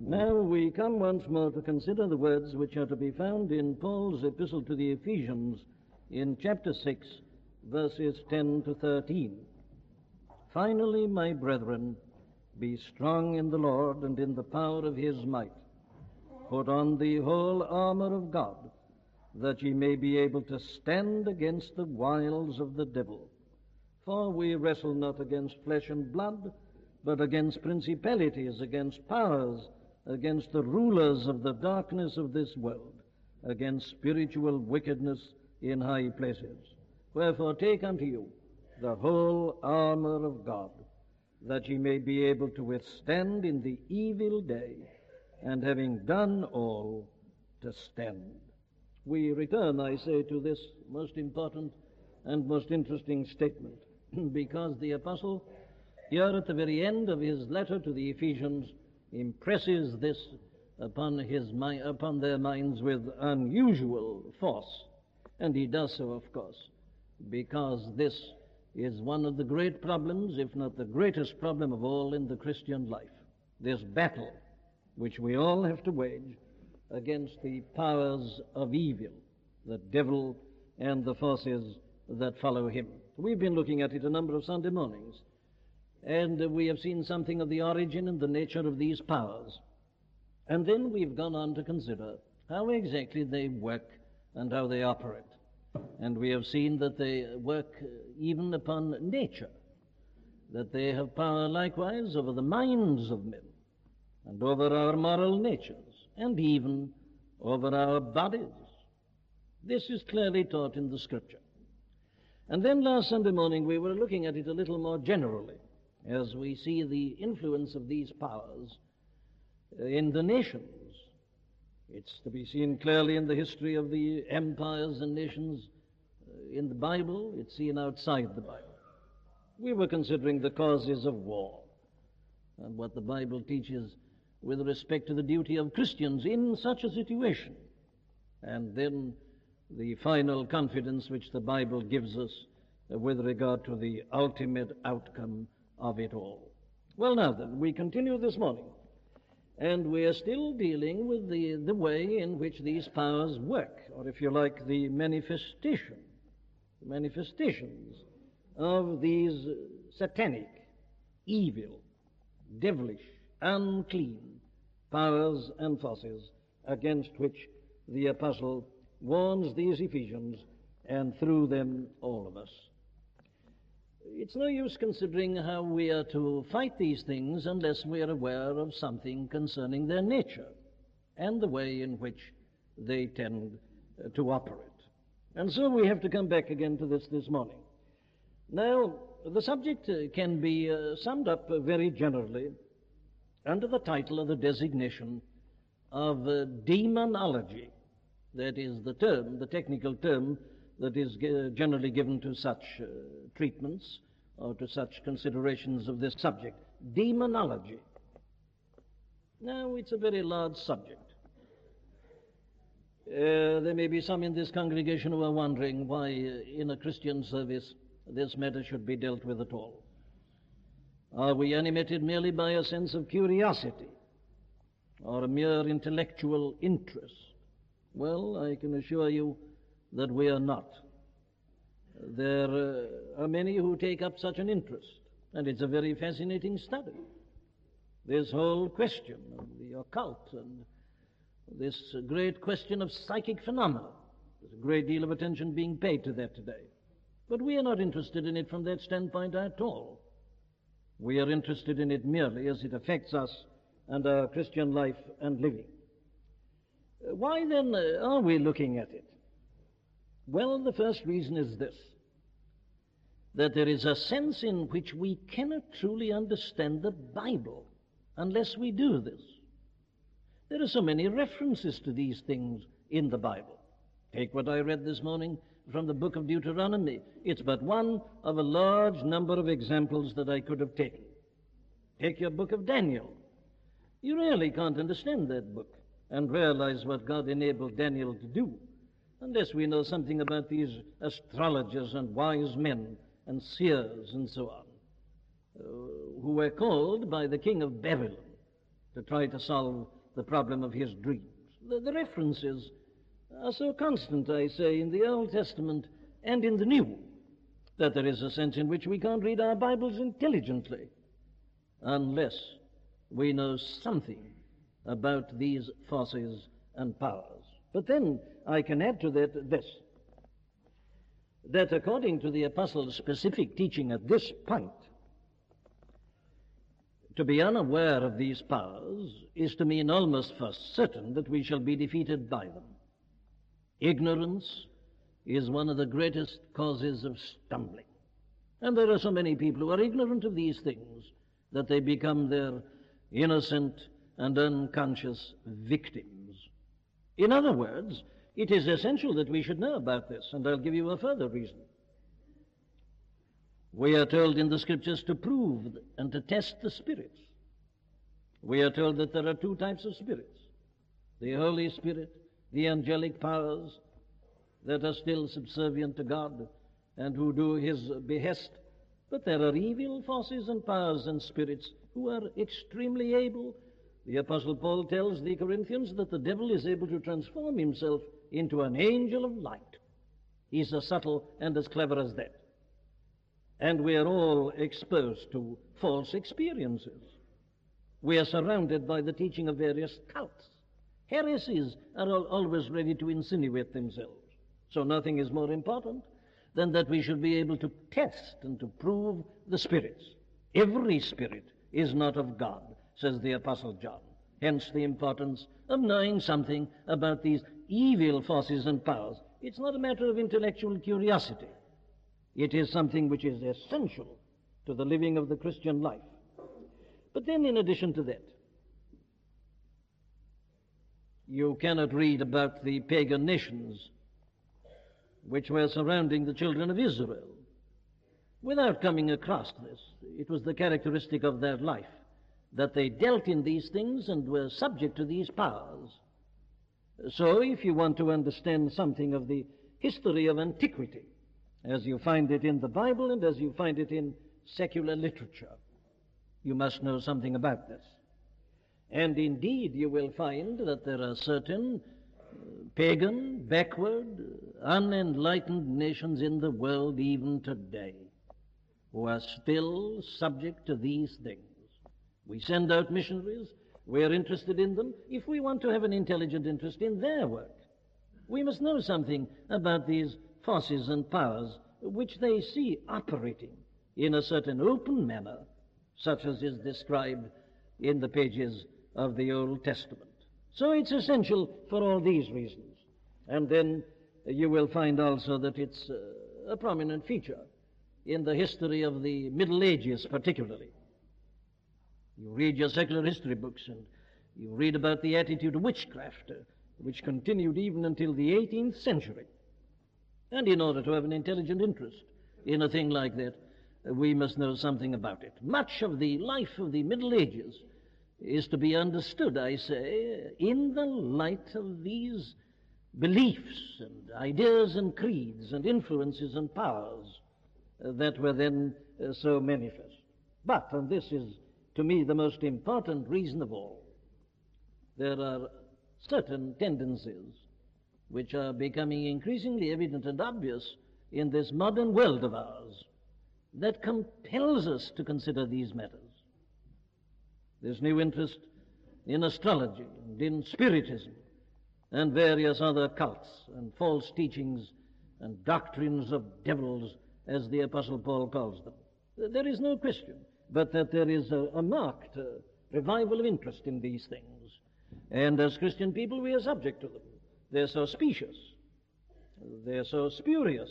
Now we come once more to consider the words which are to be found in Paul's epistle to the Ephesians in chapter 6, verses 10 to 13. Finally, my brethren, be strong in the Lord and in the power of his might. Put on the whole armor of God, that ye may be able to stand against the wiles of the devil. For we wrestle not against flesh and blood, but against principalities, against powers, against the rulers of the darkness of this world, against spiritual wickedness in high places. Wherefore take unto you the whole armor of God, that ye may be able to withstand in the evil day, and having done all, to stand. We return, I say, to this most important and most interesting statement, because the apostle, here at the very end of his letter to the Ephesians, impresses this upon their minds with unusual force. And he does so, of course, because this is one of the great problems, if not the greatest problem of all in the Christian life. This battle which we all have to wage against the powers of evil, the devil and the forces that follow him. We've been looking at it a number of Sunday mornings, and we have seen something of the origin and the nature of these powers. And then we've gone on to consider how exactly they work and how they operate. And we have seen that they work even upon nature, that they have power likewise over the minds of men, and over our moral natures, and even over our bodies. This is clearly taught in the Scripture. And then last Sunday morning we were looking at it a little more generally, as we see the influence of these powers in the nations. It's to be seen clearly in the history of the empires and nations in the Bible. It's seen outside the Bible. We were considering the causes of war and what the Bible teaches with respect to the duty of Christians in such a situation, and then the final confidence which the Bible gives us with regard to the ultimate outcome of it all. Well, now then, we continue this morning, and we are still dealing with the way in which these powers work, or if you like, the manifestations of these satanic, evil, devilish, unclean powers and forces against which the apostle warns these Ephesians, and through them all of us. It's no use considering how we are to fight these things unless we are aware of something concerning their nature and the way in which they tend to operate. And so we have to come back again to this morning. Now, the subject can be summed up very generally under the title of the designation of demonology. That is the term, the technical term that is generally given to such treatments or to such considerations of this subject, demonology. Now, it's a very large subject. There may be some in this congregation who are wondering why in a Christian service this matter should be dealt with at all. Are we animated merely by a sense of curiosity or a mere intellectual interest? Well, I can assure you that we are not. There are many who take up such an interest, and it's a very fascinating study. This whole question of the occult and this great question of psychic phenomena. There's a great deal of attention being paid to that today. But we are not interested in it from that standpoint at all. We are interested in it merely as it affects us and our Christian life and living. Why then are we looking at it? Well, the first reason is this, that there is a sense in which we cannot truly understand the Bible unless we do this. There are so many references to these things in the Bible. Take what I read this morning from the book of Deuteronomy. It's but one of a large number of examples that I could have taken. Take your book of Daniel. You really can't understand that book and realize what God enabled Daniel to do unless we know something about these astrologers and wise men and seers and so on, who were called by the king of Babylon to try to solve the problem of his dreams. The references are so constant, I say, in the Old Testament and in the New, that there is a sense in which we can't read our Bibles intelligently unless we know something about these forces and powers. But then I can add to that this, that according to the Apostle's specific teaching at this point, to be unaware of these powers is to mean almost for certain that we shall be defeated by them. Ignorance is one of the greatest causes of stumbling. And there are so many people who are ignorant of these things that they become their innocent and unconscious victims. In other words, it is essential that we should know about this, and I'll give you a further reason. We are told in the Scriptures to prove and to test the spirits. We are told that there are two types of spirits: the Holy Spirit, the angelic powers that are still subservient to God and who do his behest. But there are evil forces and powers and spirits who are extremely able. The Apostle Paul tells the Corinthians that the devil is able to transform himself into an angel of light. He's as subtle and as clever as that. And we are all exposed to false experiences. We are surrounded by the teaching of various cults. Heresies are always ready to insinuate themselves. So nothing is more important than that we should be able to test and to prove the spirits. Every spirit is not of God, says the Apostle John. Hence the importance of knowing something about these evil forces and powers. It's not a matter of intellectual curiosity. It is something which is essential to the living of the Christian life. But then, in addition to that, you cannot read about the pagan nations which were surrounding the children of Israel without coming across this. It was the characteristic of their life that they dealt in these things and were subject to these powers. So if you want to understand something of the history of antiquity, as you find it in the Bible and as you find it in secular literature, you must know something about this. And indeed you will find that there are certain pagan, backward, unenlightened nations in the world even today who are still subject to these things. We send out missionaries. We are interested in them. If we want to have an intelligent interest in their work, we must know something about these forces and powers which they see operating in a certain open manner, such as is described in the pages of the Old Testament. So it's essential for all these reasons. And then you will find also that it's a prominent feature in the history of the Middle Ages particularly. You read your secular history books and you read about the attitude of witchcraft, which continued even until the 18th century. And in order to have an intelligent interest in a thing like that, we must know something about it. Much of the life of the Middle Ages is to be understood, I say, in the light of these beliefs and ideas and creeds and influences and powers that were then so manifest. But, and this is to me the most important reason of all, there are certain tendencies which are becoming increasingly evident and obvious in this modern world of ours that compels us to consider these matters. This new interest in astrology and in Spiritism and various other cults and false teachings and doctrines of devils, as the Apostle Paul calls them. There is no question but that there is a marked revival of interest in these things. And as Christian people, we are subject to them. They're so specious. They're so spurious.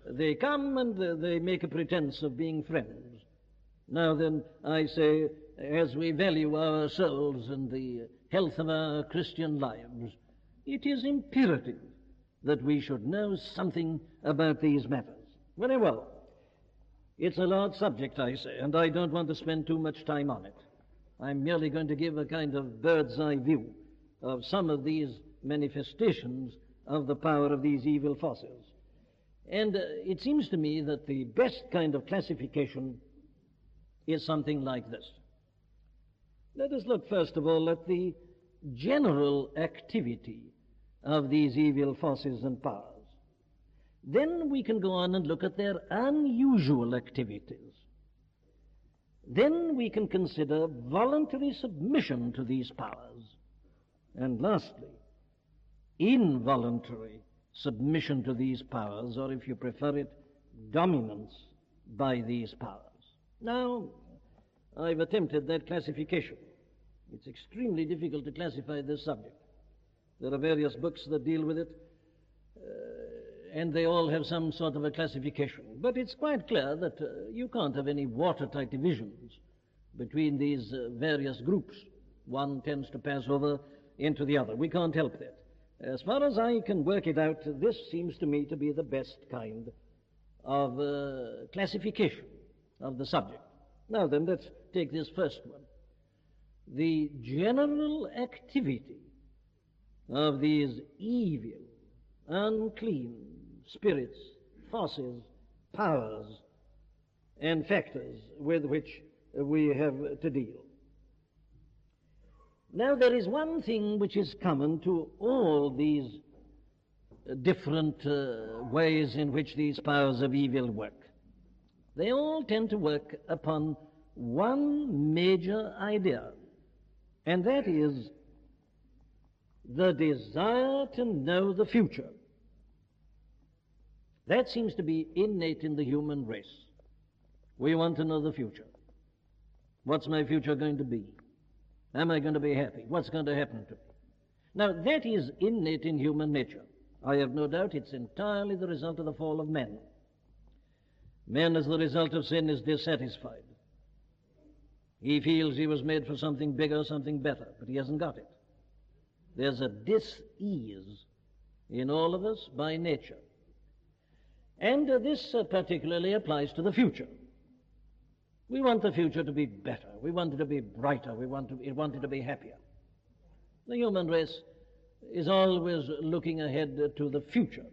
They come and they make a pretense of being friends. Now then, I say, as we value our souls and the health of our Christian lives, it is imperative that we should know something about these matters. Very well. It's a large subject, I say, and I don't want to spend too much time on it. I'm merely going to give a kind of bird's-eye view of some of these manifestations of the power of these evil forces. And it seems to me that the best kind of classification is something like this. Let us look first of all at the general activity of these evil forces and powers. Then we can go on and look at their unusual activities. Then we can consider voluntary submission to these powers. And lastly, involuntary submission to these powers, or if you prefer it, dominance by these powers. Now, I've attempted that classification. It's extremely difficult to classify this subject. There are various books that deal with it, and they all have some sort of a classification. But it's quite clear that you can't have any watertight divisions between these various groups. One tends to pass over into the other. We can't help that. As far as I can work it out, this seems to me to be the best kind of classification of the subject. Now then, let's take this first one. The general activity of these evil, unclean spirits, forces, powers, and factors with which we have to deal. Now, there is one thing which is common to all these different ways in which these powers of evil work. They all tend to work upon one major idea, and that is the desire to know the future. That seems to be innate in the human race. We want to know the future. What's my future going to be? Am I going to be happy? What's going to happen to me? Now, that is innate in human nature. I have no doubt it's entirely the result of the fall of man. Man, as the result of sin, is dissatisfied. He feels he was made for something bigger, something better, but he hasn't got it. There's a dis-ease in all of us by nature. And this particularly applies to the future. We want the future to be better. We want it to be brighter. We want it to be happier. The human race is always looking ahead to the future.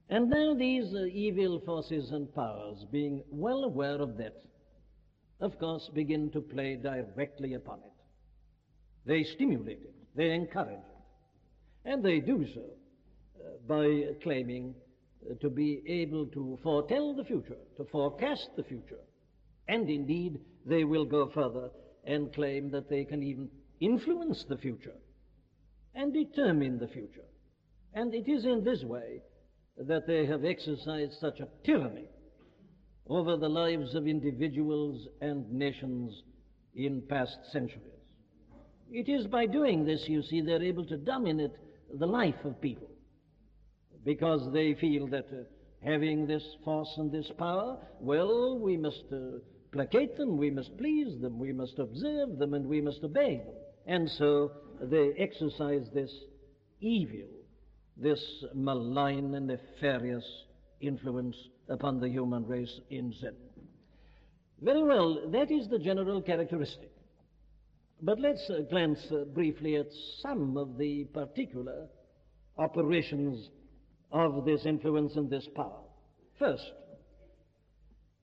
And now these evil forces and powers, being well aware of that, of course, begin to play directly upon it. They stimulate it. They encourage it. And they do so by claiming to be able to foretell the future, to forecast the future. And indeed, they will go further and claim that they can even influence the future and determine the future. And it is in this way that they have exercised such a tyranny over the lives of individuals and nations in past centuries. It is by doing this, you see, they're able to dominate the life of people, because they feel that having this force and this power, well, we must placate them, we must please them, we must observe them, and we must obey them. And so they exercise this evil, this malign and nefarious influence upon the human race in sin. Very well, that is the general characteristic. But let's glance briefly at some of the particular operations of this influence and this power. First,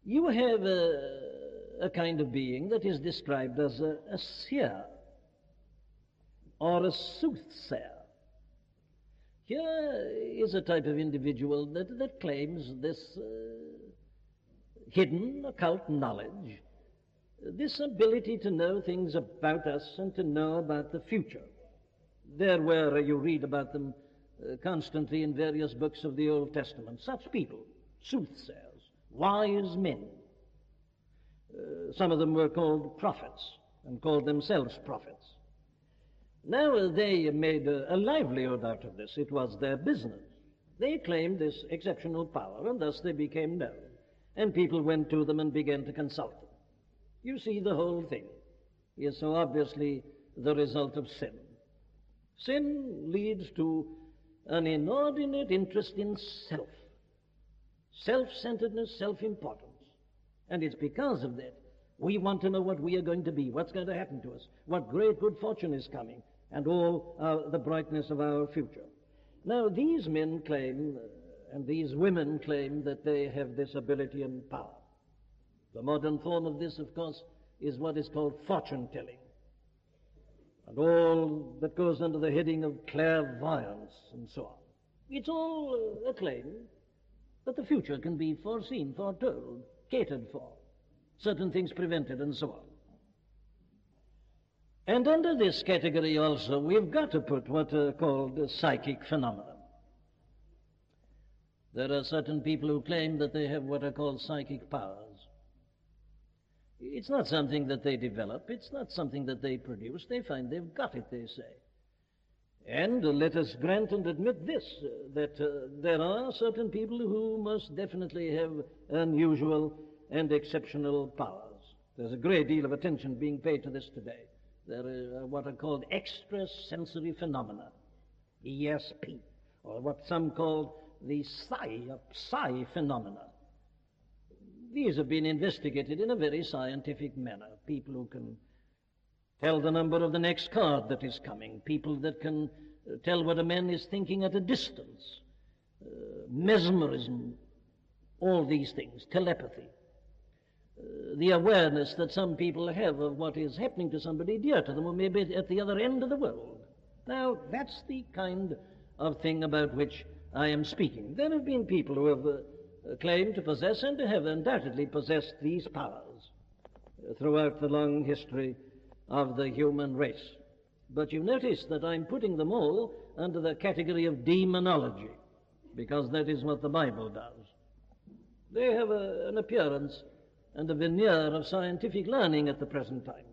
you have a kind of being that is described as a seer or a soothsayer. Here is a type of individual that claims this hidden occult knowledge, this ability to know things about us and to know about the future. There where you read about them constantly in various books of the Old Testament. Such people, soothsayers, wise men. Some of them were called prophets and called themselves prophets. Now they made a livelihood out of this. It was their business. They claimed this exceptional power, and thus they became known. And people went to them and began to consult them. You see, the whole thing is so obviously the result of sin. Sin leads to an inordinate interest in self, self-centeredness, self-importance. And it's because of that we want to know what we are going to be, what's going to happen to us, what great good fortune is coming, and all the brightness of our future. Now, these men claim, and these women claim, that they have this ability and power. The modern form of this, of course, is what is called fortune-telling, and all that goes under the heading of clairvoyance and so on. It's all a claim that the future can be foreseen, foretold, catered for, certain things prevented, and so on. And under this category also, we've got to put what are called psychic phenomena. There are certain people who claim that they have what are called psychic powers. It's not something that they develop, it's not something that they produce, they find they've got it, they say. And let us grant and admit this, that there are certain people who most definitely have unusual and exceptional powers. There's a great deal of attention being paid to this today. There are what are called extrasensory phenomena, ESP, or what some call the psi phenomena. These have been investigated in a very scientific manner. People who can tell the number of the next card that is coming, people that can tell what a man is thinking at a distance, mesmerism, all these things, telepathy, the awareness that some people have of what is happening to somebody dear to them or maybe at the other end of the world. Now, that's the kind of thing about which I am speaking. There have been people who have claimed to possess and have undoubtedly possessed these powers throughout the long history of the human race. But you notice that I'm putting them all under the category of demonology, because that is what the Bible does. They have an appearance and a veneer of scientific learning at the present time.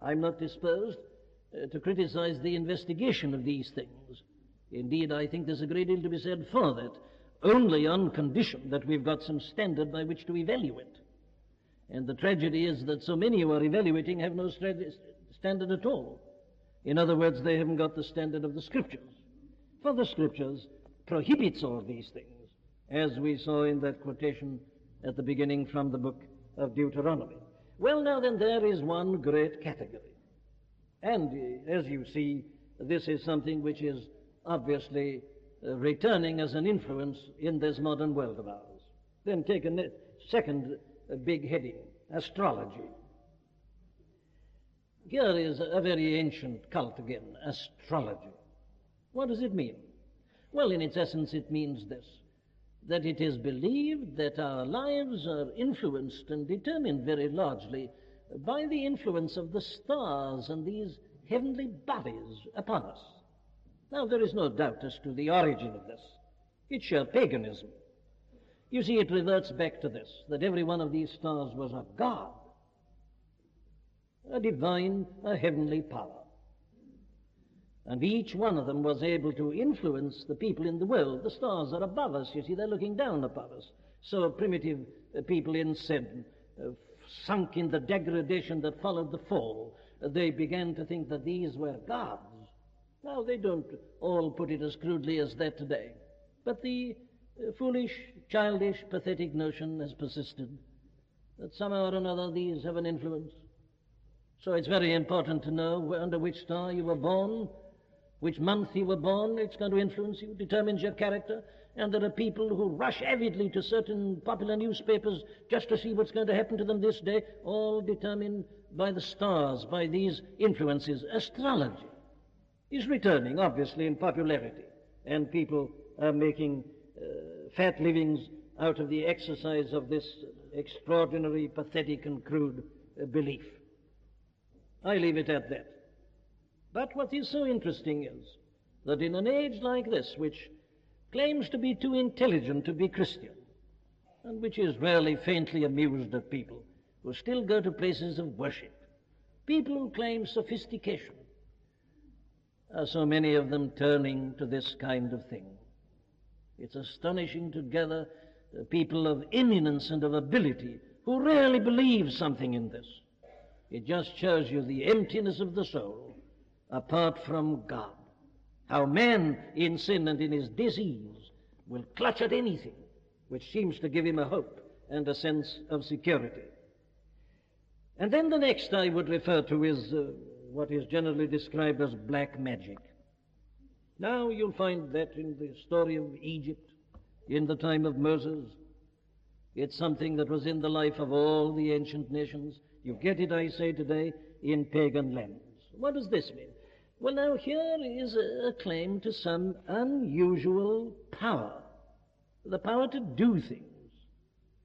I'm not disposed to criticize the investigation of these things. Indeed, I think there's a great deal to be said for that, only on condition that we've got some standard by which to evaluate. And the tragedy is that so many who are evaluating have no standard at all. In other words, they haven't got the standard of the Scriptures. For the Scriptures prohibits all these things, as we saw in that quotation at the beginning from the book of Deuteronomy. Well, now then, there is one great category. And as you see, this is something which is obviously returning as an influence in this modern world of ours. Then take a second big heading, astrology. Here is a very ancient cult again, astrology. What does it mean? Well, in its essence, it means this, that it is believed that our lives are influenced and determined very largely by the influence of the stars and these heavenly bodies upon us. Now, there is no doubt as to the origin of this. It's sheer paganism. You see, it reverts back to this, that every one of these stars was a god, a divine, a heavenly power. And each one of them was able to influence the people in the world. The stars are above us, you see, they're looking down upon us. So primitive people in sin, sunk in the degradation that followed the fall, they began to think that these were gods. Now, they don't all put it as crudely as that today, but the foolish, childish, pathetic notion has persisted that somehow or another these have an influence. So it's very important to know under which star you were born, which month you were born. It's going to influence you, determines your character. And there are people who rush avidly to certain popular newspapers just to see what's going to happen to them this day, all determined by the stars, by these influences. Astrology is returning, obviously, in popularity, and people are making fat livings out of the exercise of this extraordinary, pathetic, and crude belief. I leave it at that. But what is so interesting is that in an age like this, which claims to be too intelligent to be Christian, and which is rarely faintly amused at people who still go to places of worship, people who claim sophistication, are so many of them turning to this kind of thing. It's astonishing to gather people of eminence and of ability who really believe something in this. It just shows you the emptiness of the soul apart from God. How man in sin and in his disease will clutch at anything which seems to give him a hope and a sense of security. And then the next I would refer to is what is generally described as black magic. Now you'll find that in the story of Egypt, in the time of Moses. It's something that was in the life of all the ancient nations. You get it, I say today, in pagan lands. What does this mean? Well, now, here is a claim to some unusual power, the power to do things,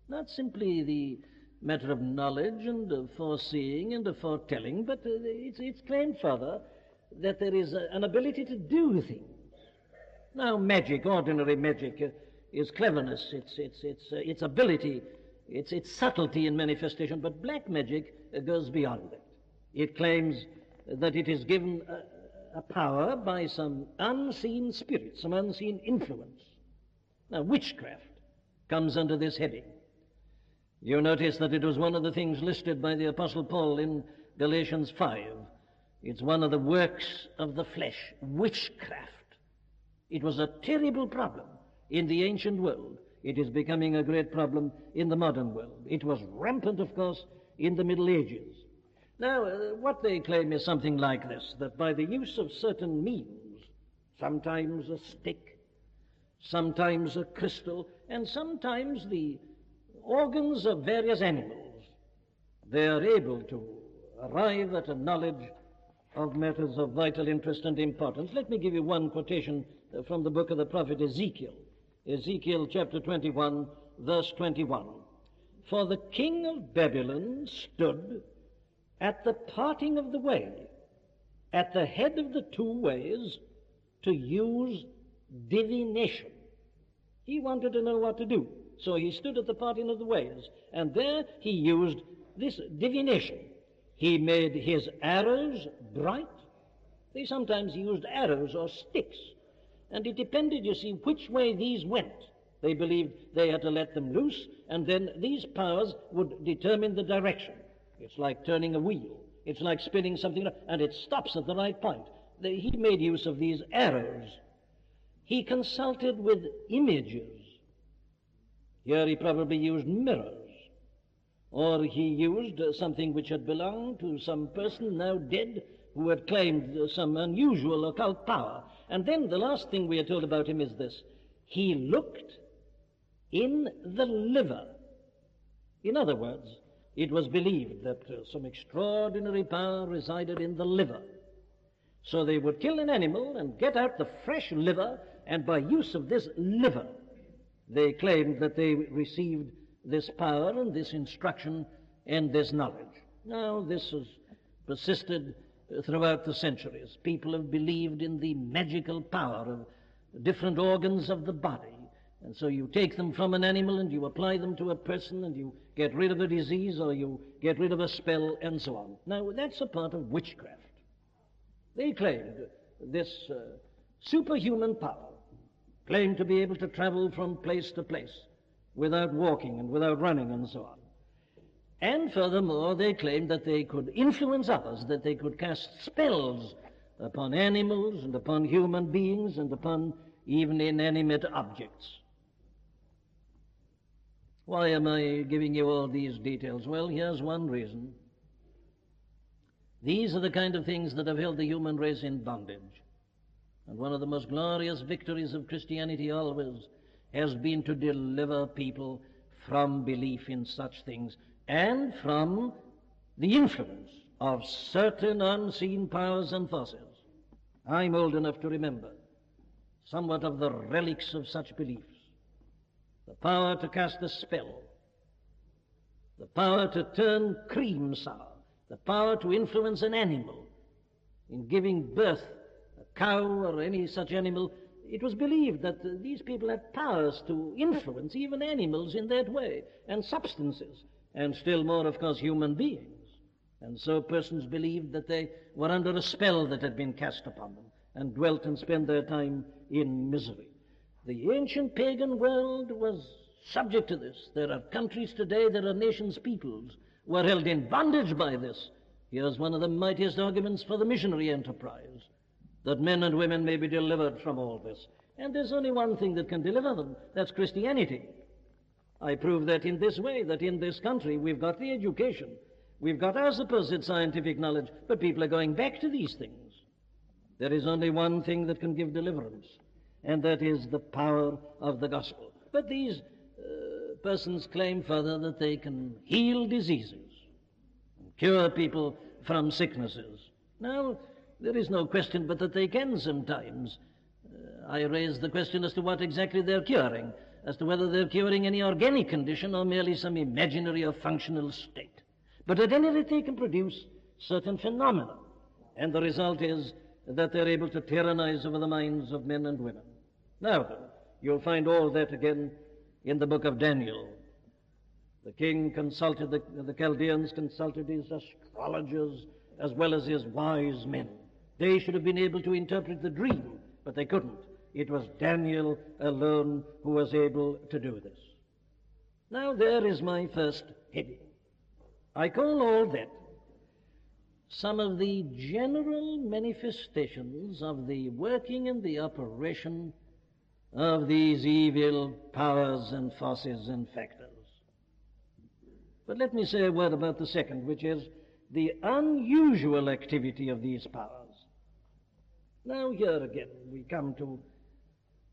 not simply the matter of knowledge and of foreseeing and of foretelling, but it's claimed further that there is an ability to do things. Now, magic, ordinary magic, is cleverness, it's ability, it's subtlety in manifestation, but black magic goes beyond that. It claims that it is given a power by some unseen spirit, some unseen influence. Now, witchcraft comes under this heading. You notice that it was one of the things listed by the Apostle Paul in Galatians 5. It's one of the works of the flesh, witchcraft. It was a terrible problem in the ancient world. It is becoming a great problem in the modern world. It was rampant, of course, in the Middle Ages. Now, what they claim is something like this, that by the use of certain means, sometimes a stick, sometimes a crystal, and sometimes the organs of various animals, they are able to arrive at a knowledge of matters of vital interest and importance. Let me give you one quotation from the book of the prophet Ezekiel. Ezekiel chapter 21, verse 21. For the king of Babylon stood at the parting of the way, at the head of the two ways, to use divination. He wanted to know what to do, so he stood at the parting of the ways, and there he used this divination. He made his arrows bright. They sometimes used arrows or sticks, and it depended, you see, which way these went. They believed they had to let them loose, and then these powers would determine the direction. It's like turning a wheel. It's like spinning something, and it stops at the right point. He made use of these arrows. He consulted with images. Here he probably used mirrors, or he used something which had belonged to some person now dead who had claimed some unusual occult power. And then the last thing we are told about him is this: he looked in the liver. In other words, it was believed that some extraordinary power resided in the liver. So they would kill an animal and get out the fresh liver, and by use of this liver, they claimed that they received this power and this instruction and this knowledge. Now, this has persisted throughout the centuries. People have believed in the magical power of different organs of the body. And so you take them from an animal and you apply them to a person and you get rid of a disease or you get rid of a spell and so on. Now, that's a part of witchcraft. They claimed this superhuman power, claimed to be able to travel from place to place without walking and without running and so on. And furthermore, they claimed that they could influence others, that they could cast spells upon animals and upon human beings and upon even inanimate objects. Why am I giving you all these details? Well, here's one reason. These are the kind of things that have held the human race in bondage. And one of the most glorious victories of Christianity always has been to deliver people from belief in such things and from the influence of certain unseen powers and forces. I'm old enough to remember somewhat of the relics of such beliefs. The power to cast a spell, the power to turn cream sour, the power to influence an animal in giving birth, a cow or any such animal. It was believed that these people had powers to influence even animals in that way, and substances, and still more, of course, human beings. And so persons believed that they were under a spell that had been cast upon them, and dwelt and spent their time in misery. The ancient pagan world was subject to this. There are countries today, there are nations, peoples, who are held in bondage by this. Here's one of the mightiest arguments for the missionary enterprise, that men and women may be delivered from all this. And there's only one thing that can deliver them, that's Christianity. I prove that in this way, that in this country we've got the education, we've got our supposed scientific knowledge, but people are going back to these things. There is only one thing that can give deliverance, and that is the power of the gospel. But these persons claim further that they can heal diseases, cure people from sicknesses. Now, there is no question but that they can sometimes. I raise the question as to what exactly they're curing, as to whether they're curing any organic condition or merely some imaginary or functional state. But at any rate, they can produce certain phenomena, and the result is that they're able to tyrannize over the minds of men and women. Now then, you'll find all that again in the book of Daniel. The king consulted, the Chaldeans consulted his astrologers as well as his wise men. They should have been able to interpret the dream, but they couldn't. It was Daniel alone who was able to do this. Now there is my first heading. I call all that some of the general manifestations of the working and the operation of these evil powers and forces and factors. But let me say a word about the second, which is the unusual activity of these powers. Now here again we come to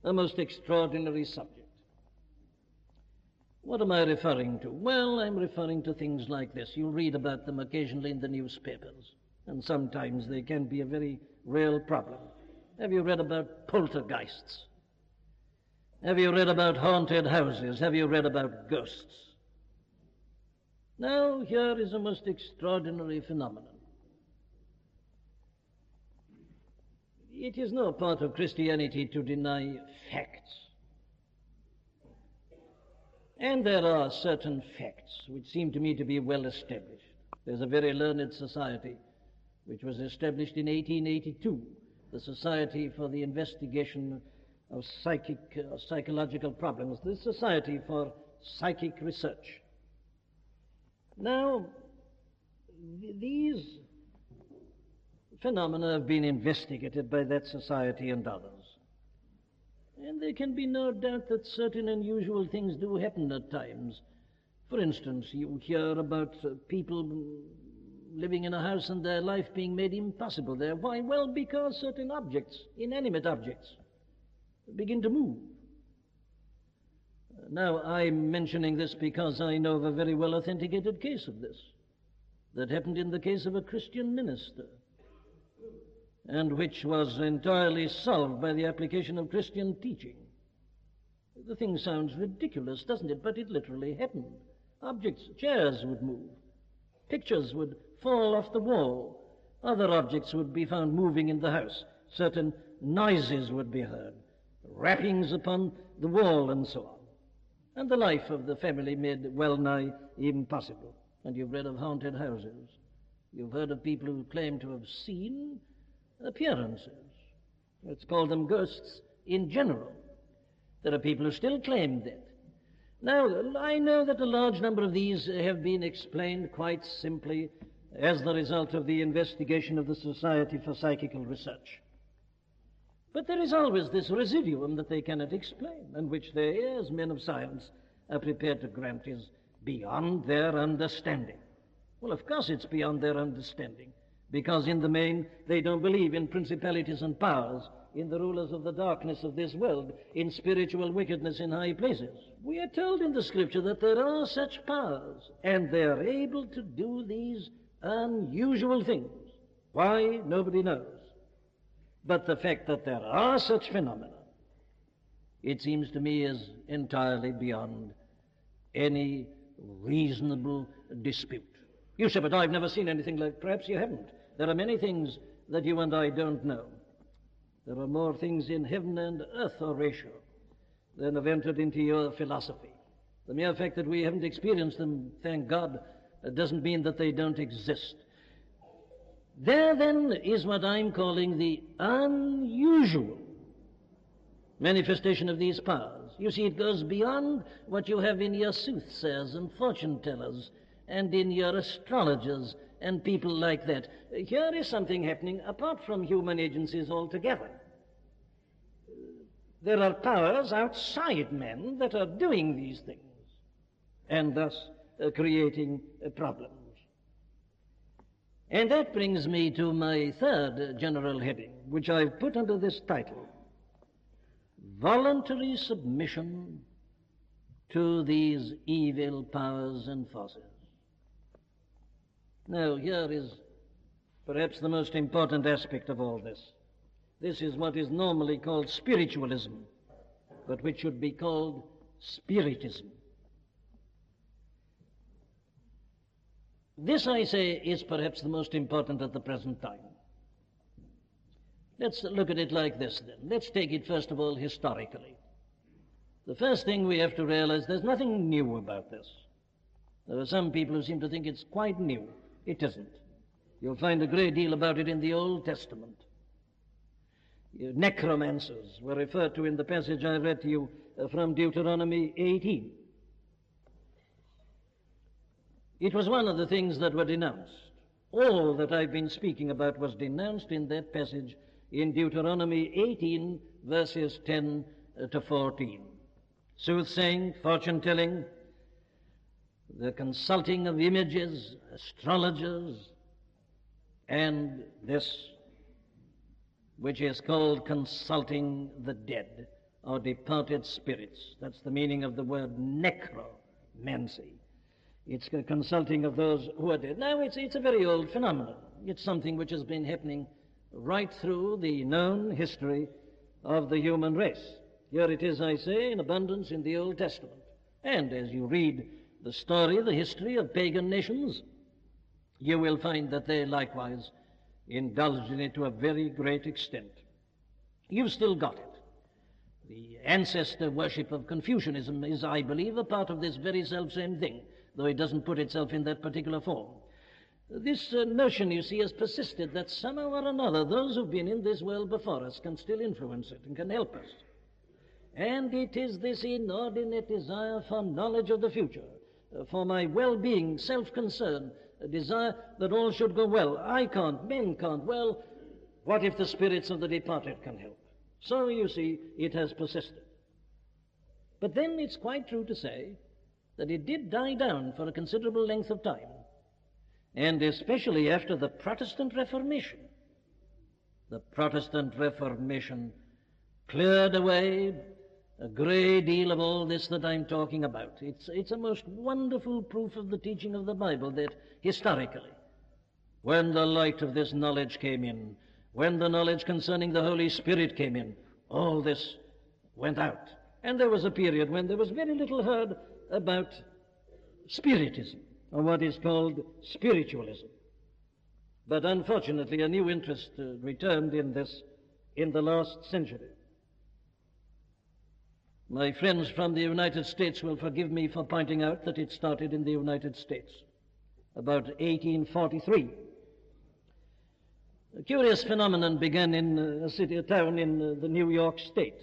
a most extraordinary subject. What am I referring to? Well, I'm referring to things like this. You'll read about them occasionally in the newspapers, and sometimes they can be a very real problem. Have you read about poltergeists? Have you read about haunted houses? Have you read about ghosts? Now, here is a most extraordinary phenomenon. It is no part of Christianity to deny facts. And there are certain facts which seem to me to be well established. There's a very learned society which was established in 1882, the Society for the Investigation of Psychological Problems, the Society for Psychic Research. Now, these phenomena have been investigated by that society and others. And there can be no doubt that certain unusual things do happen at times. For instance, you hear about people living in a house and their life being made impossible there. Why? Well, because certain objects, inanimate objects, begin to move. Now, I'm mentioning this because I know of a very well authenticated case of this that happened in the case of a Christian minister, and which was entirely solved by the application of Christian teaching. The thing sounds ridiculous, doesn't it? But it literally happened. Objects, chairs would move. Pictures would fall off the wall. Other objects would be found moving in the house. Certain noises would be heard. Rappings upon the wall and so on. And the life of the family made well-nigh impossible. And you've read of haunted houses. You've heard of people who claim to have seen appearances. Let's call them ghosts in general. There are people who still claim that. Now, I know that a large number of these have been explained quite simply as the result of the investigation of the Society for Psychical Research. But there is always this residuum that they cannot explain, and which they, as men of science, are prepared to grant is beyond their understanding. Well, of course it's beyond their understanding, because in the main they don't believe in principalities and powers, in the rulers of the darkness of this world, in spiritual wickedness in high places. We are told in the Scripture that there are such powers, and they are able to do these unusual things. Why? Nobody knows. But the fact that there are such phenomena, it seems to me, is entirely beyond any reasonable dispute. You say, but I've never seen anything like. Perhaps you haven't. There are many things that you and I don't know. There are more things in heaven and earth, Horatio, than have entered into your philosophy. The mere fact that we haven't experienced them, thank God, doesn't mean that they don't exist. There, then, is what I'm calling the unusual manifestation of these powers. You see, it goes beyond what you have in your soothsayers and fortune-tellers and in your astrologers and people like that. Here is something happening apart from human agencies altogether. There are powers outside men that are doing these things and thus creating problems. And that brings me to my third general heading, which I've put under this title: voluntary submission to these evil powers and forces. Now, here is perhaps the most important aspect of all this. This is what is normally called spiritualism, but which should be called Spiritism. This, I say, is perhaps the most important at the present time. Let's look at it like this, then. Let's take it, first of all, historically. The first thing we have to realize, there's nothing new about this. There are some people who seem to think it's quite new. It isn't. You'll find a great deal about it in the Old Testament. Necromancers were referred to in the passage I read to you from Deuteronomy 18. It was one of the things that were denounced. All that I've been speaking about was denounced in that passage in Deuteronomy 18, verses 10 to 14. Soothsaying, fortune-telling, the consulting of images, astrologers, and this, which is called consulting the dead, or departed spirits. That's the meaning of the word necromancy. It's a consulting of those who are dead. Now, it's a very old phenomenon. It's something which has been happening right through the known history of the human race. Here it is, I say, in abundance in the Old Testament. And as you read the story, the history of pagan nations, you will find that they likewise indulged in it to a very great extent. You've still got it. The ancestor worship of Confucianism is, I believe, a part of this very self-same thing, though it doesn't put itself in that particular form. This notion, you see, has persisted that somehow or another those who've been in this world before us can still influence it and can help us. And it is this inordinate desire for knowledge of the future, for my well-being, self-concern, a desire that all should go well. I can't, men can't. Well, what if the spirits of the departed can help? So, you see, it has persisted. But then it's quite true to say that it did die down for a considerable length of time, and especially after the Protestant Reformation. The Protestant Reformation cleared away a great deal of all this that I'm talking about. It's a most wonderful proof of the teaching of the Bible that historically, when the light of this knowledge came in, when the knowledge concerning the Holy Spirit came in, all this went out. And there was a period when there was very little heard about Spiritism, or what is called spiritualism. But unfortunately, a new interest returned in this in the last century. My friends from the United States will forgive me for pointing out that it started in the United States, about 1843. A curious phenomenon began in a town in the New York State.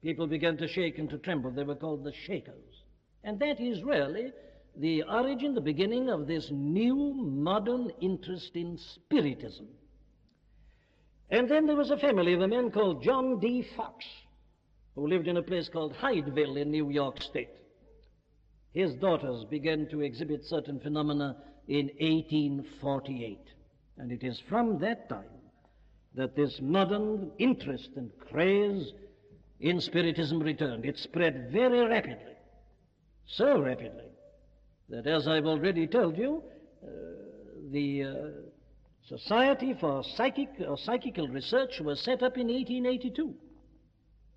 People began to shake and to tremble. They were called the Shakers. And that is really the origin, the beginning of this new modern interest in Spiritism. And then there was a family of a man called John D. Fox, who lived in a place called Hydeville in New York State. His daughters began to exhibit certain phenomena in 1848. And it is from that time that this modern interest and craze in Spiritism returned. It spread very rapidly, so rapidly, that as I've already told you, the Society for Psychical Research was set up in 1882.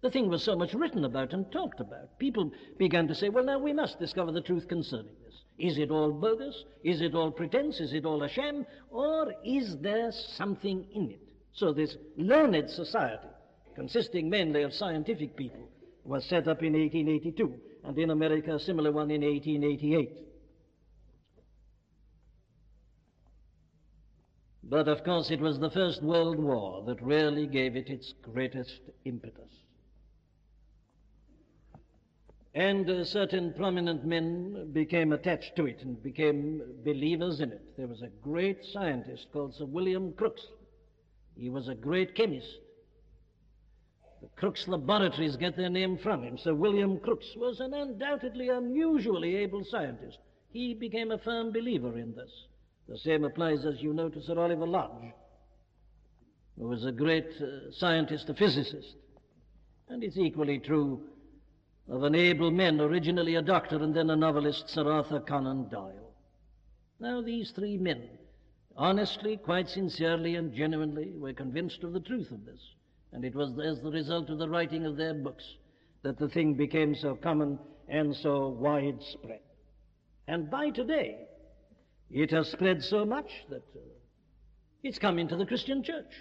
The thing was so much written about and talked about. People began to say, well, now we must discover the truth concerning this. Is it all bogus? Is it all pretense? Is it all a sham? Or is there something in it? So this learned society, consisting mainly of scientific people, was set up in 1882, and in America a similar one in 1888. But of course it was the First World War that really gave it its greatest impetus. And certain prominent men became attached to it and became believers in it. There was a great scientist called Sir William Crookes. He was a great chemist. The Crookes laboratories get their name from him. Sir William Crookes was an undoubtedly unusually able scientist. He became a firm believer in this. The same applies, as you know, to Sir Oliver Lodge, who was a great scientist, a physicist. And it's equally true of an able man, originally a doctor and then a novelist, Sir Arthur Conan Doyle. Now these three men, honestly, quite sincerely and genuinely, were convinced of the truth of this. And it was as the result of the writing of their books that the thing became so common and so widespread. And by today, it has spread so much that it's come into the Christian church.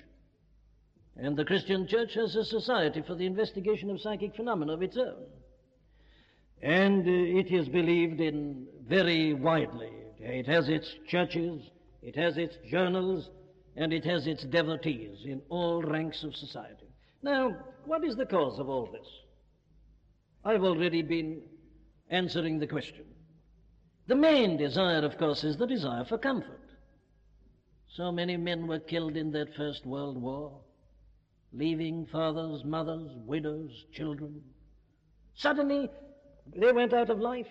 And the Christian church has a society for the investigation of psychic phenomena of its own. And it is believed in very widely. It has its churches, it has its journals, and it has its devotees in all ranks of society. Now, what is the cause of all this? I've already been answering the question. The main desire, of course, is the desire for comfort. So many men were killed in that First World War, leaving fathers, mothers, widows, children. Suddenly, they went out of life,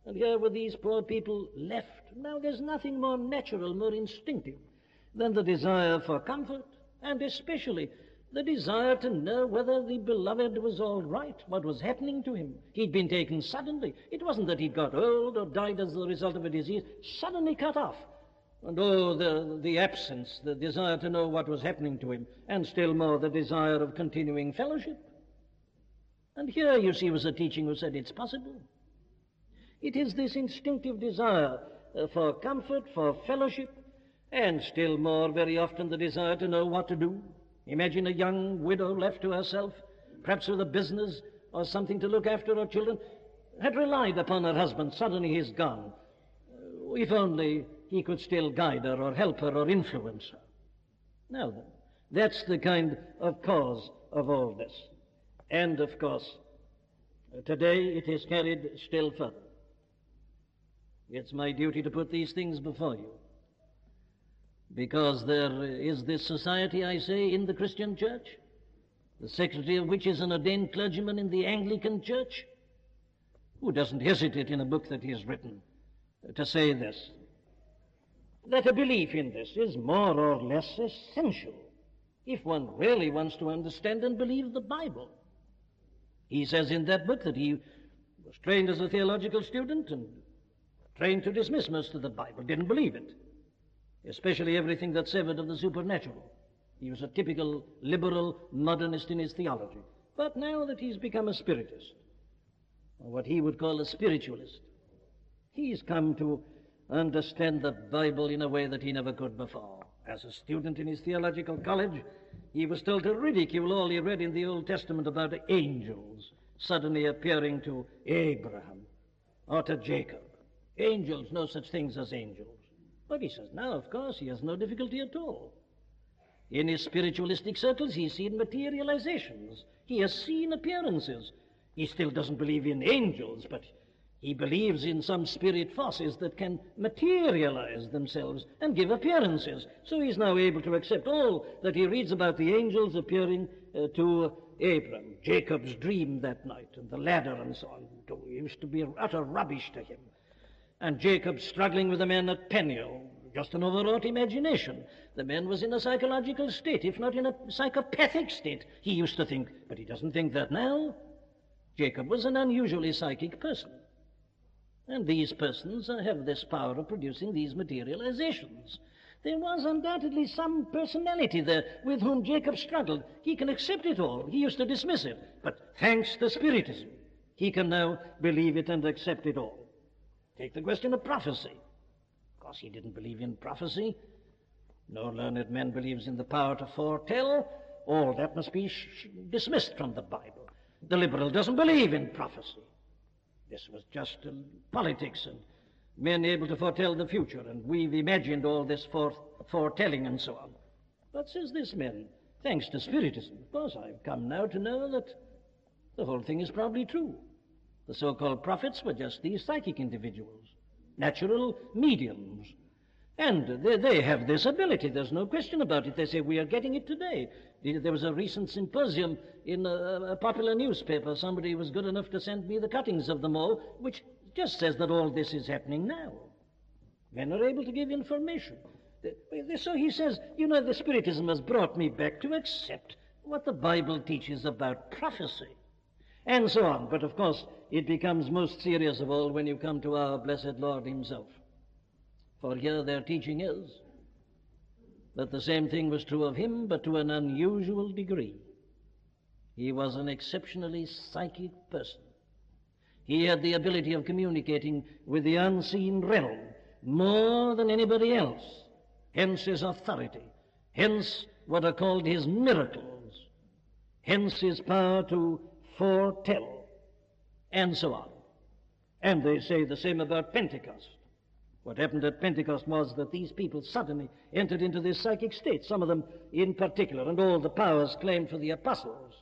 and here were these poor people left. Now, there's nothing more natural, more instinctive than the desire for comfort, and especially the desire to know whether the beloved was all right, what was happening to him. He'd been taken suddenly. It wasn't that he'd got old or died as the result of a disease, suddenly cut off. And the absence, the desire to know what was happening to him, and still more the desire of continuing fellowship. And here, you see, was a teaching who said it's possible. It is this instinctive desire for comfort, for fellowship, and still more, very often, the desire to know what to do. Imagine a young widow left to herself, perhaps with a business or something to look after her children, had relied upon her husband. Suddenly he's gone. If only he could still guide her or help her or influence her. Now then, that's the kind of cause of all this. And, of course, today it is carried still further. It's my duty to put these things before you, because there is this society, I say, in the Christian church, the secretary of which is an ordained clergyman in the Anglican church, who doesn't hesitate in a book that he has written to say this, that a belief in this is more or less essential if one really wants to understand and believe the Bible. He says in that book that he was trained as a theological student and trained to dismiss most of the Bible, didn't believe it, especially everything that savored of the supernatural. He was a typical liberal modernist in his theology. But now that he's become a spiritist, or what he would call a spiritualist, he's come to understand the Bible in a way that he never could before. As a student in his theological college, he was told to ridicule all he read in the Old Testament about angels suddenly appearing to Abraham or to Jacob. Angels, no such things as angels. But he says now, of course, he has no difficulty at all. In his spiritualistic circles, he's seen materializations. He has seen appearances. He still doesn't believe in angels, but he believes in some spirit forces that can materialize themselves and give appearances. So he's now able to accept all that he reads about the angels appearing to Abram, Jacob's dream that night, and the ladder and so on. It used to be utter rubbish to him. And Jacob struggling with the man at Peniel, just an overwrought imagination. The man was in a psychological state, if not in a psychopathic state, he used to think. But he doesn't think that now. Jacob was an unusually psychic person. And these persons have this power of producing these materializations. There was undoubtedly some personality there with whom Jacob struggled. He can accept it all. He used to dismiss it. But thanks to Spiritism, he can now believe it and accept it all. Take the question of prophecy. Of course, he didn't believe in prophecy. No learned man believes in the power to foretell. All that must be dismissed from the Bible. The liberal doesn't believe in prophecy. This was just politics and men able to foretell the future, and we've imagined all this foretelling and so on. But says this man, thanks to Spiritism, of course, I've come now to know that the whole thing is probably true. The so-called prophets were just these psychic individuals, natural mediums. And they have this ability, there's no question about it. They say, we are getting it today. There was a recent symposium in a popular newspaper. Somebody was good enough to send me the cuttings of them all, which just says that all this is happening now. Men are able to give information. So he says, you know, the Spiritism has brought me back to accept what the Bible teaches about prophecy, and so on. But of course, it becomes most serious of all when you come to our blessed Lord himself. For here their teaching is that the same thing was true of him, but to an unusual degree. He was an exceptionally psychic person. He had the ability of communicating with the unseen realm more than anybody else. Hence his authority. Hence what are called his miracles. Hence his power to foretell, and so on. And they say the same about Pentecost. What happened at Pentecost was that these people suddenly entered into this psychic state, some of them in particular, and all the powers claimed for the apostles.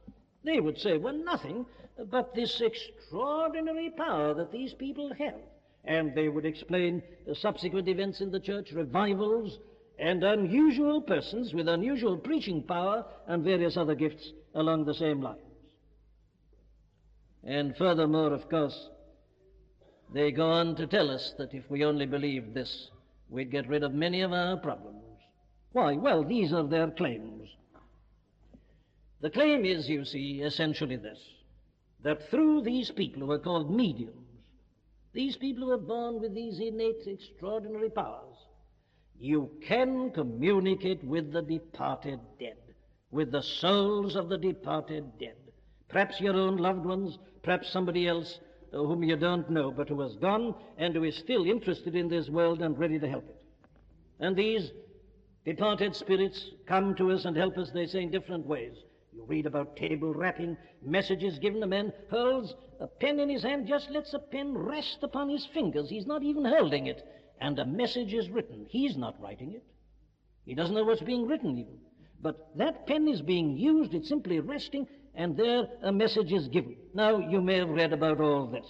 They would say, well, nothing but this extraordinary power that these people have. And they would explain the subsequent events in the church, revivals, and unusual persons with unusual preaching power and various other gifts along the same lines. And furthermore, of course, they go on to tell us that if we only believed this, we'd get rid of many of our problems. Why? Well, these are their claims. The claim is, you see, essentially this, that through these people who are called mediums, these people who are born with these innate, extraordinary powers, you can communicate with the departed dead, with the souls of the departed dead. Perhaps your own loved ones, perhaps somebody else whom you don't know, but who has gone and who is still interested in this world and ready to help it. And these departed spirits come to us and help us, they say, in different ways. You read about table rapping, messages given. A man hurls a pen in his hand, just lets a pen rest upon his fingers. He's not even holding it, and a message is written. He's not writing it. He doesn't know what's being written even. But that pen is being used, it's simply resting, and there a message is given. Now, you may have read about all this.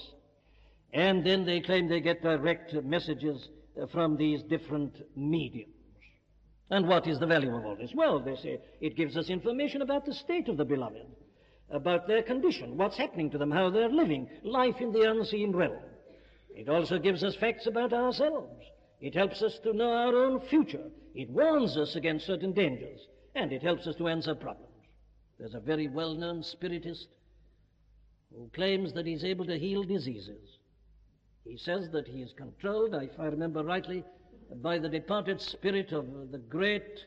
And then they claim they get direct messages from these different mediums. And what is the value of all this? Well, they say it gives us information about the state of the beloved, about their condition, what's happening to them, how they're living, life in the unseen realm. It also gives us facts about ourselves. It helps us to know our own future. It warns us against certain dangers, and it helps us to answer problems. There's a very well-known spiritist who claims that he's able to heal diseases. He says that he is controlled, if I remember rightly, by the departed spirit of the great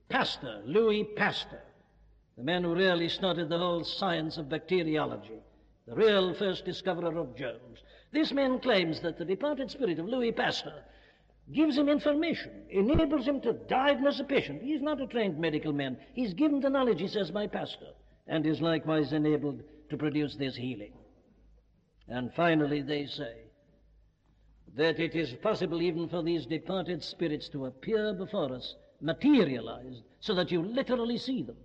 Pasteur, Louis Pasteur, the man who really started the whole science of bacteriology, the real first discoverer of germs. This man claims that the departed spirit of Louis Pasteur gives him information, enables him to diagnose a patient. He's not a trained medical man. He's given the knowledge, he says, by Pasteur, and is likewise enabled to produce this healing. And finally, they say that it is possible even for these departed spirits to appear before us, materialized, so that you literally see them.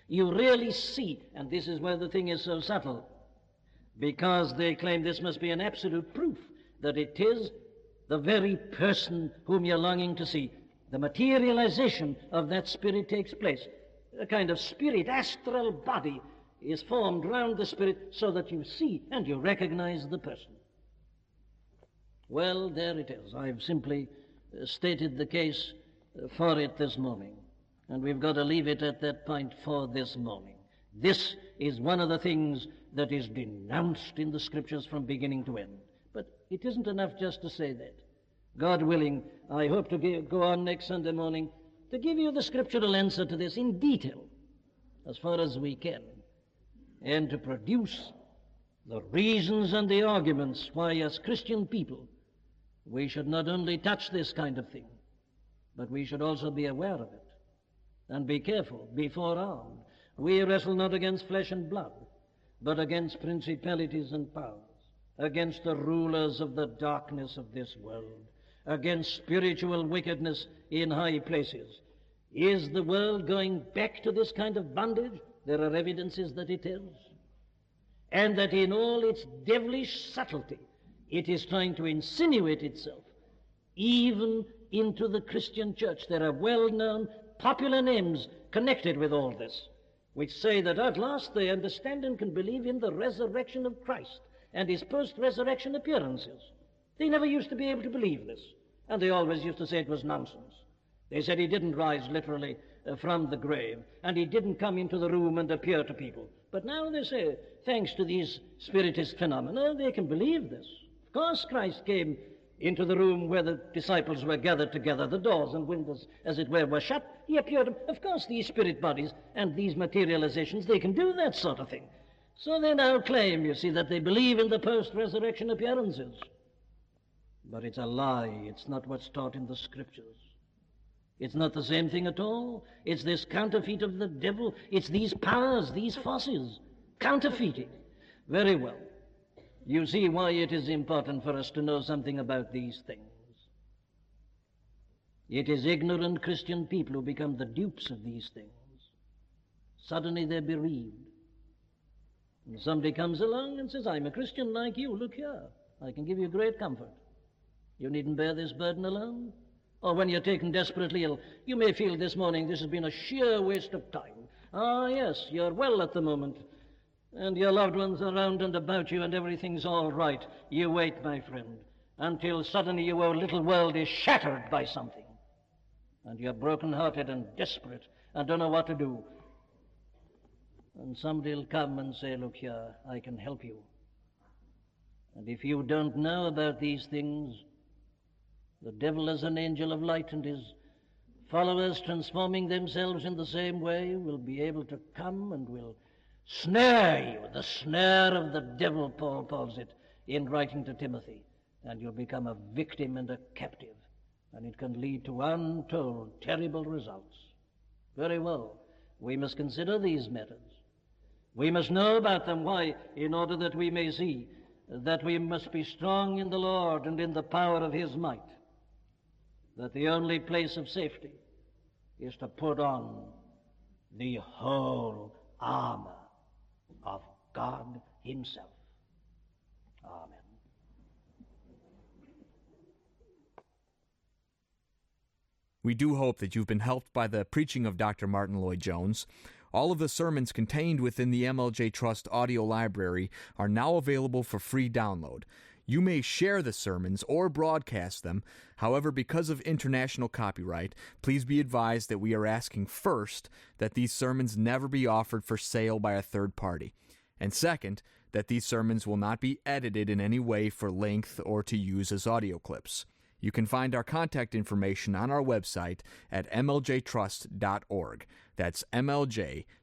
You really see, and this is where the thing is so subtle, because they claim this must be an absolute proof that it is the very person whom you're longing to see. The materialization of that spirit takes place. A kind of spirit, astral body is formed round the spirit so that you see and you recognize the person. Well, there it is. I've simply stated the case for it this morning, and we've got to leave it at that point for this morning. This is one of the things that is denounced in the Scriptures from beginning to end. But it isn't enough just to say that. God willing, I hope to go on next Sunday morning to give you the scriptural answer to this in detail, as far as we can, and to produce the reasons and the arguments why, as Christian people, we should not only touch this kind of thing, but we should also be aware of it and be careful, be forearmed. We wrestle not against flesh and blood, but against principalities and powers, against the rulers of the darkness of this world, against spiritual wickedness in high places. Is the world going back to this kind of bondage? There are evidences that it is. And that in all its devilish subtlety, it is trying to insinuate itself even into the Christian church. There are well-known popular names connected with all this, which say that at last they understand and can believe in the resurrection of Christ and his post-resurrection appearances. They never used to be able to believe this, and they always used to say it was nonsense. They said he didn't rise literally from the grave, and he didn't come into the room and appear to people. But now they say, thanks to these spiritist phenomena, they can believe this. Of course Christ came into the room where the disciples were gathered together. The doors and windows, as it were shut. He appeared to them. Of course, these spirit bodies and these materializations, they can do that sort of thing. So they now claim, you see, that they believe in the post-resurrection appearances. But it's a lie. It's not what's taught in the Scriptures. It's not the same thing at all. It's this counterfeit of the devil. It's these powers, these forces, counterfeiting. Very well. You see why it is important for us to know something about these things. It is ignorant Christian people who become the dupes of these things. Suddenly they're bereaved. And somebody comes along and says, I'm a Christian like you, look here. I can give you great comfort. You needn't bear this burden alone. Or when you're taken desperately ill, you may feel this morning this has been a sheer waste of time. Ah, yes, you're well at the moment, and your loved ones are around and about you, and everything's all right. You wait, my friend, until suddenly your little world is shattered by something, and you're broken-hearted and desperate and don't know what to do. And somebody will come and say, look here, I can help you. And if you don't know about these things, the devil as an angel of light and his followers transforming themselves in the same way will be able to come and will snare you. The snare of the devil, Paul calls it, in writing to Timothy. And you'll become a victim and a captive. And it can lead to untold, terrible results. Very well. We must consider these methods. We must know about them. Why? In order that we may see that we must be strong in the Lord and in the power of his might. That the only place of safety is to put on the whole armor of God himself. Amen. We do hope that you've been helped by the preaching of Dr. Martyn Lloyd-Jones. All of the sermons contained within the MLJ Trust audio library are now available for free download. You may share the sermons or broadcast them. However, because of international copyright, please be advised that we are asking first that these sermons never be offered for sale by a third party. And second, that these sermons will not be edited in any way for length or to use as audio clips. You can find our contact information on our website at mljtrust.org. That's mljtrust.org.